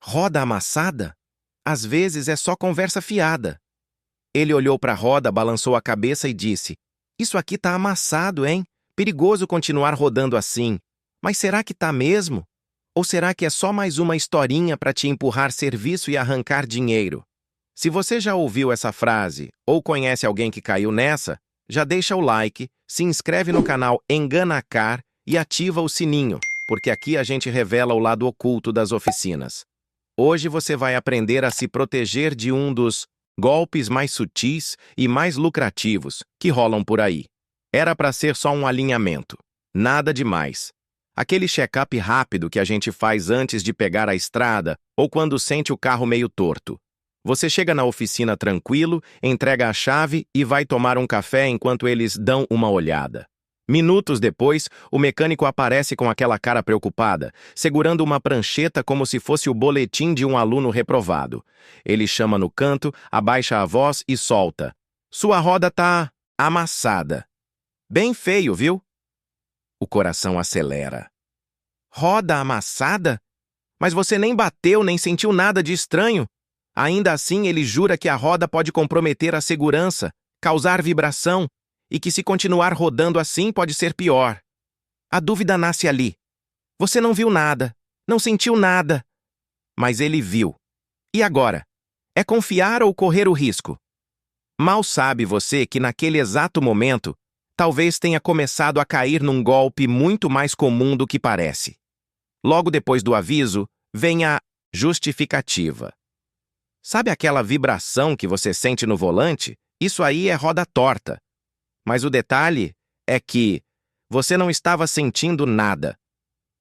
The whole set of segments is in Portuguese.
Roda amassada? Às vezes é só conversa fiada. Ele olhou para a roda, balançou a cabeça e disse: Isso aqui tá amassado, hein? Perigoso continuar rodando assim. Mas será que tá mesmo? Ou será que é só mais uma historinha para te empurrar serviço e arrancar dinheiro? Se você já ouviu essa frase ou conhece alguém que caiu nessa, já deixa o like, se inscreve no canal Enganacar e ativa o sininho, porque aqui a gente revela o lado oculto das oficinas. Hoje você vai aprender a se proteger de um dos golpes mais sutis e mais lucrativos que rolam por aí. Era para ser só um alinhamento. Nada demais. Aquele check-up rápido que a gente faz antes de pegar a estrada ou quando sente o carro meio torto. Você chega na oficina tranquilo, entrega a chave e vai tomar um café enquanto eles dão uma olhada. Minutos depois, o mecânico aparece com aquela cara preocupada, segurando uma prancheta como se fosse o boletim de um aluno reprovado. Ele chama no canto, abaixa a voz e solta: Sua roda tá amassada. Bem feio, viu? O coração acelera. Roda amassada? Mas você nem bateu, nem sentiu nada de estranho. Ainda assim, ele jura que a roda pode comprometer a segurança, causar vibração, e que se continuar rodando assim pode ser pior. A dúvida nasce ali. Você não viu nada, não sentiu nada. Mas ele viu. E agora? É confiar ou correr o risco? Mal sabe você que naquele exato momento, talvez tenha começado a cair num golpe muito mais comum do que parece. Logo depois do aviso, vem a justificativa. Sabe aquela vibração que você sente no volante? Isso aí é roda torta. Mas o detalhe é que você não estava sentindo nada.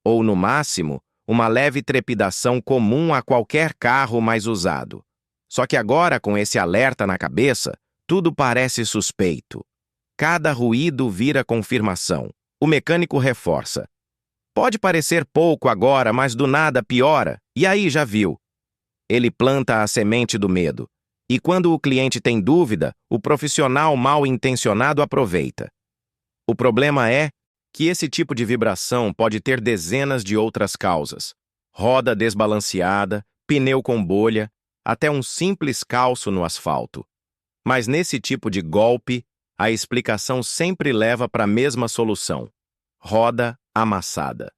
Ou, no máximo, uma leve trepidação comum a qualquer carro mais usado. Só que agora, com esse alerta na cabeça, tudo parece suspeito. Cada ruído vira confirmação. O mecânico reforça. Pode parecer pouco agora, mas do nada piora. E aí já viu. Ele planta a semente do medo. E quando o cliente tem dúvida, o profissional mal-intencionado aproveita. O problema é que esse tipo de vibração pode ter dezenas de outras causas. Roda desbalanceada, pneu com bolha, até um simples calço no asfalto. Mas nesse tipo de golpe, a explicação sempre leva para a mesma solução: roda amassada.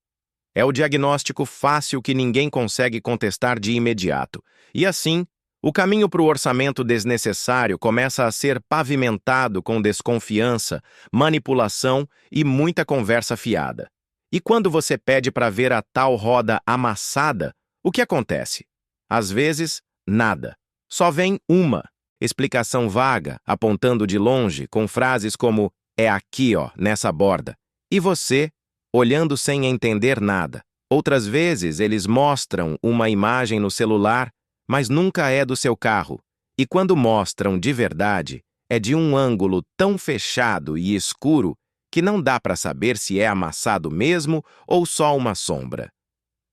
É o diagnóstico fácil que ninguém consegue contestar de imediato. E assim, o caminho para o orçamento desnecessário começa a ser pavimentado com desconfiança, manipulação e muita conversa fiada. E quando você pede para ver a tal roda amassada, o que acontece? Às vezes, nada. Só vem uma explicação vaga, apontando de longe, com frases como "é aqui, ó, nessa borda". E você, olhando sem entender nada. Outras vezes, eles mostram uma imagem no celular, mas nunca é do seu carro. E quando mostram de verdade, é de um ângulo tão fechado e escuro que não dá para saber se é amassado mesmo ou só uma sombra.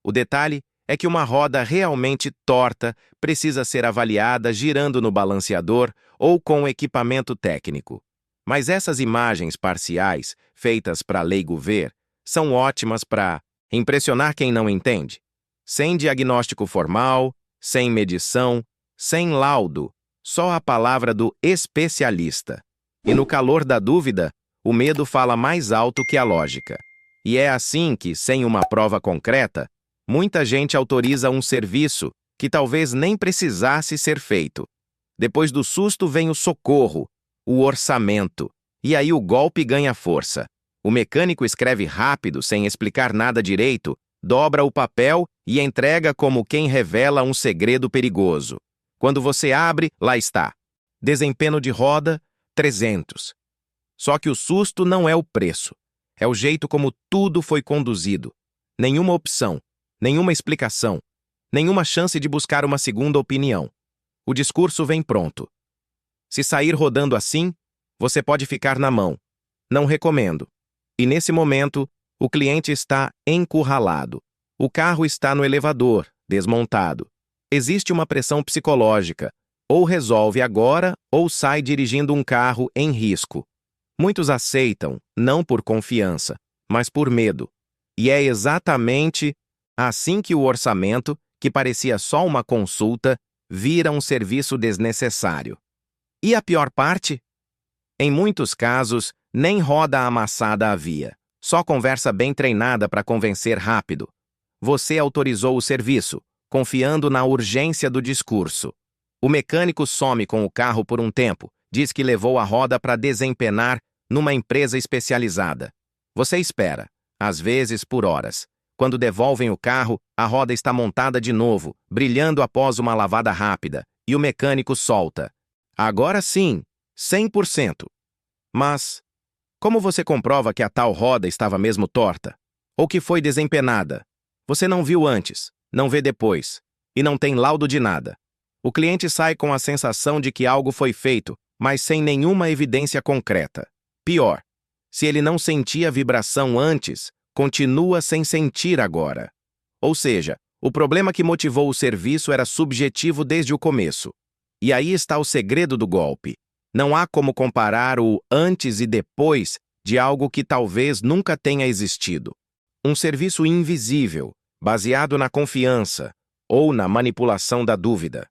O detalhe é que uma roda realmente torta precisa ser avaliada girando no balanceador ou com equipamento técnico. Mas essas imagens parciais, feitas para leigo ver, são ótimas para impressionar quem não entende. Sem diagnóstico formal, sem medição, sem laudo, só a palavra do especialista. E no calor da dúvida, o medo fala mais alto que a lógica. E é assim que, sem uma prova concreta, muita gente autoriza um serviço que talvez nem precisasse ser feito. Depois do susto vem o socorro, o orçamento, e aí o golpe ganha força. O mecânico escreve rápido, sem explicar nada direito, dobra o papel e entrega como quem revela um segredo perigoso. Quando você abre, lá está. Desempenho de roda, 300. Só que o susto não é o preço. É o jeito como tudo foi conduzido. Nenhuma opção, nenhuma explicação, nenhuma chance de buscar uma segunda opinião. O discurso vem pronto. Se sair rodando assim, você pode ficar na mão. Não recomendo. E nesse momento, o cliente está encurralado. O carro está no elevador, desmontado. Existe uma pressão psicológica. Ou resolve agora, ou sai dirigindo um carro em risco. Muitos aceitam, não por confiança, mas por medo. E é exatamente assim que o orçamento, que parecia só uma consulta, vira um serviço desnecessário. E a pior parte? Em muitos casos, nem roda amassada havia, só conversa bem treinada para convencer rápido. Você autorizou o serviço, confiando na urgência do discurso. O mecânico some com o carro por um tempo, diz que levou a roda para desempenar numa empresa especializada. Você espera, às vezes por horas. Quando devolvem o carro, a roda está montada de novo, brilhando após uma lavada rápida, e o mecânico solta. Agora sim, 100%. Mas, como você comprova que a tal roda estava mesmo torta? Ou que foi desempenada? Você não viu antes, não vê depois, e não tem laudo de nada. O cliente sai com a sensação de que algo foi feito, mas sem nenhuma evidência concreta. Pior, se ele não sentia vibração antes, continua sem sentir agora. Ou seja, o problema que motivou o serviço era subjetivo desde o começo. E aí está o segredo do golpe. Não há como comparar o antes e depois de algo que talvez nunca tenha existido. Um serviço invisível, baseado na confiança ou na manipulação da dúvida.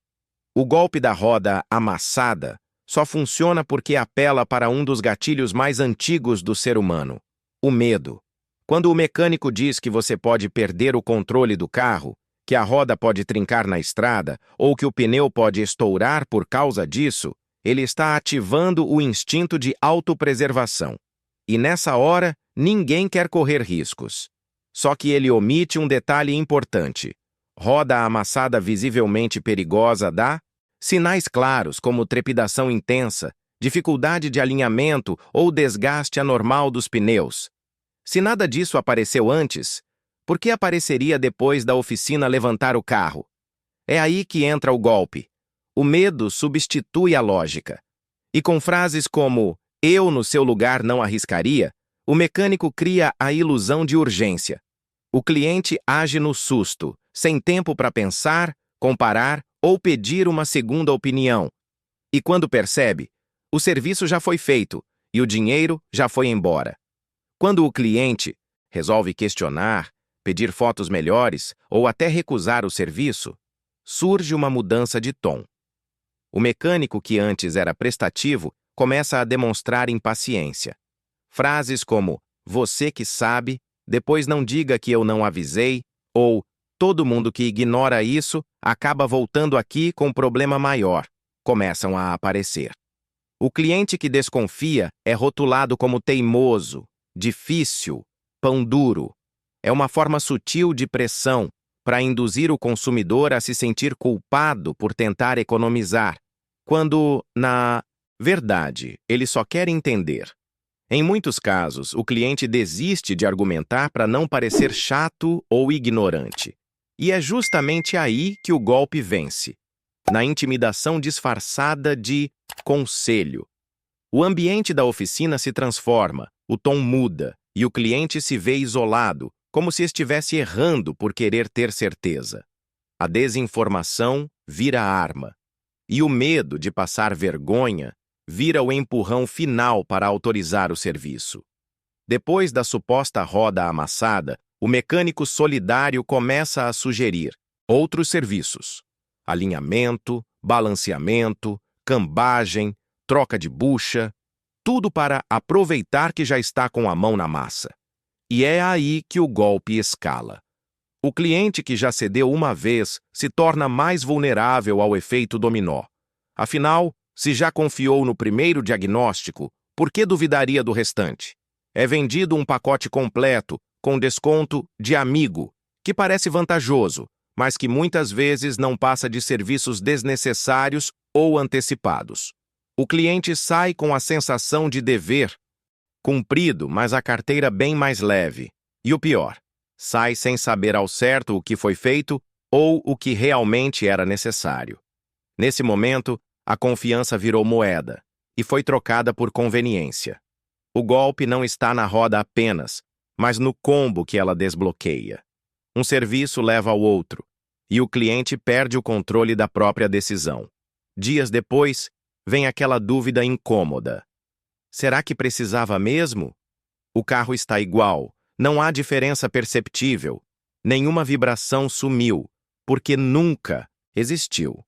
O golpe da roda amassada só funciona porque apela para um dos gatilhos mais antigos do ser humano, o medo. Quando o mecânico diz que você pode perder o controle do carro, que a roda pode trincar na estrada ou que o pneu pode estourar por causa disso, ele está ativando o instinto de autopreservação. E nessa hora, ninguém quer correr riscos. Só que ele omite um detalhe importante. Roda amassada visivelmente perigosa dá sinais claros como trepidação intensa, dificuldade de alinhamento ou desgaste anormal dos pneus. Se nada disso apareceu antes, por que apareceria depois da oficina levantar o carro? É aí que entra o golpe. O medo substitui a lógica. E com frases como "eu no seu lugar não arriscaria", o mecânico cria a ilusão de urgência. O cliente age no susto, sem tempo para pensar, comparar ou pedir uma segunda opinião. E quando percebe, o serviço já foi feito e o dinheiro já foi embora. Quando o cliente resolve questionar, pedir fotos melhores ou até recusar o serviço, surge uma mudança de tom. O mecânico que antes era prestativo começa a demonstrar impaciência. Frases como "você que sabe", "depois não diga que eu não avisei", ou "todo mundo que ignora isso acaba voltando aqui com problema maior", começam a aparecer. O cliente que desconfia é rotulado como teimoso, difícil, pão duro. É uma forma sutil de pressão para induzir o consumidor a se sentir culpado por tentar economizar, quando, na verdade, ele só quer entender. Em muitos casos, o cliente desiste de argumentar para não parecer chato ou ignorante. E é justamente aí que o golpe vence, na intimidação disfarçada de conselho. O ambiente da oficina se transforma, o tom muda e o cliente se vê isolado, como se estivesse errando por querer ter certeza. A desinformação vira arma. E o medo de passar vergonha vira o empurrão final para autorizar o serviço. Depois da suposta roda amassada, o mecânico solidário começa a sugerir outros serviços: alinhamento, balanceamento, cambagem, troca de bucha, tudo para aproveitar que já está com a mão na massa. E é aí que o golpe escala. O cliente que já cedeu uma vez se torna mais vulnerável ao efeito dominó. Afinal, se já confiou no primeiro diagnóstico, por que duvidaria do restante? É vendido um pacote completo, com desconto de amigo, que parece vantajoso, mas que muitas vezes não passa de serviços desnecessários ou antecipados. O cliente sai com a sensação de dever cumprido, mas a carteira bem mais leve. E o pior, sai sem saber ao certo o que foi feito ou o que realmente era necessário. Nesse momento, a confiança virou moeda e foi trocada por conveniência. O golpe não está na roda apenas, mas no combo que ela desbloqueia. Um serviço leva ao outro, e o cliente perde o controle da própria decisão. Dias depois, vem aquela dúvida incômoda. Será que precisava mesmo? O carro está igual, não há diferença perceptível, nenhuma vibração sumiu. porque nunca existiu.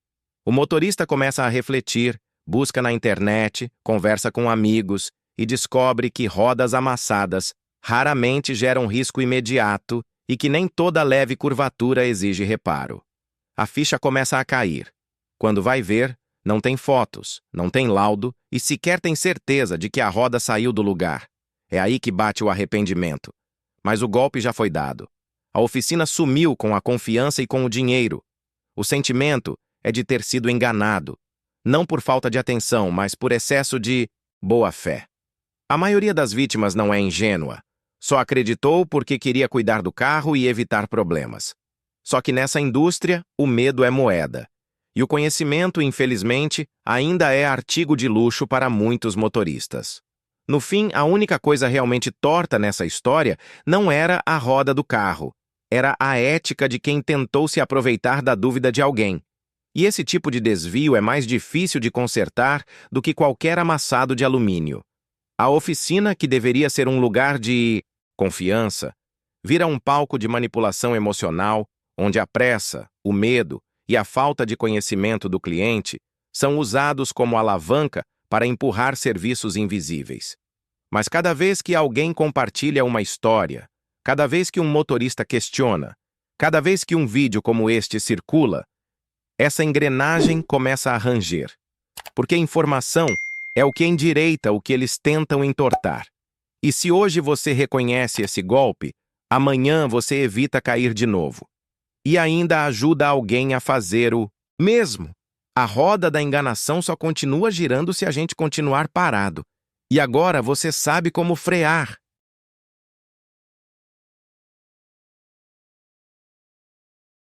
O motorista começa a refletir, busca na internet, conversa com amigos e descobre que rodas amassadas raramente geram risco imediato e que nem toda leve curvatura exige reparo. A ficha começa a cair. Quando vai ver, não tem fotos, não tem laudo e sequer tem certeza de que a roda saiu do lugar. É aí que bate o arrependimento. Mas o golpe já foi dado. A oficina sumiu com a confiança e com o dinheiro. O sentimento é de ter sido enganado, não por falta de atenção, mas por excesso de boa-fé. A maioria das vítimas não é ingênua. Só acreditou porque queria cuidar do carro e evitar problemas. Só que nessa indústria, o medo é moeda. E o conhecimento, infelizmente, ainda é artigo de luxo para muitos motoristas. No fim, a única coisa realmente torta nessa história não era a roda do carro. Era a ética de quem tentou se aproveitar da dúvida de alguém. E esse tipo de desvio é mais difícil de consertar do que qualquer amassado de alumínio. A oficina, que deveria ser um lugar de confiança, vira um palco de manipulação emocional, onde a pressa, o medo e a falta de conhecimento do cliente são usados como alavanca para empurrar serviços invisíveis. Mas cada vez que alguém compartilha uma história, cada vez que um motorista questiona, cada vez que um vídeo como este circula, essa engrenagem começa a ranger. Porque informação é o que endireita o que eles tentam entortar. E se hoje você reconhece esse golpe, amanhã você evita cair de novo. E ainda ajuda alguém a fazer o mesmo. A roda da enganação só continua girando se a gente continuar parado. E agora você sabe como frear.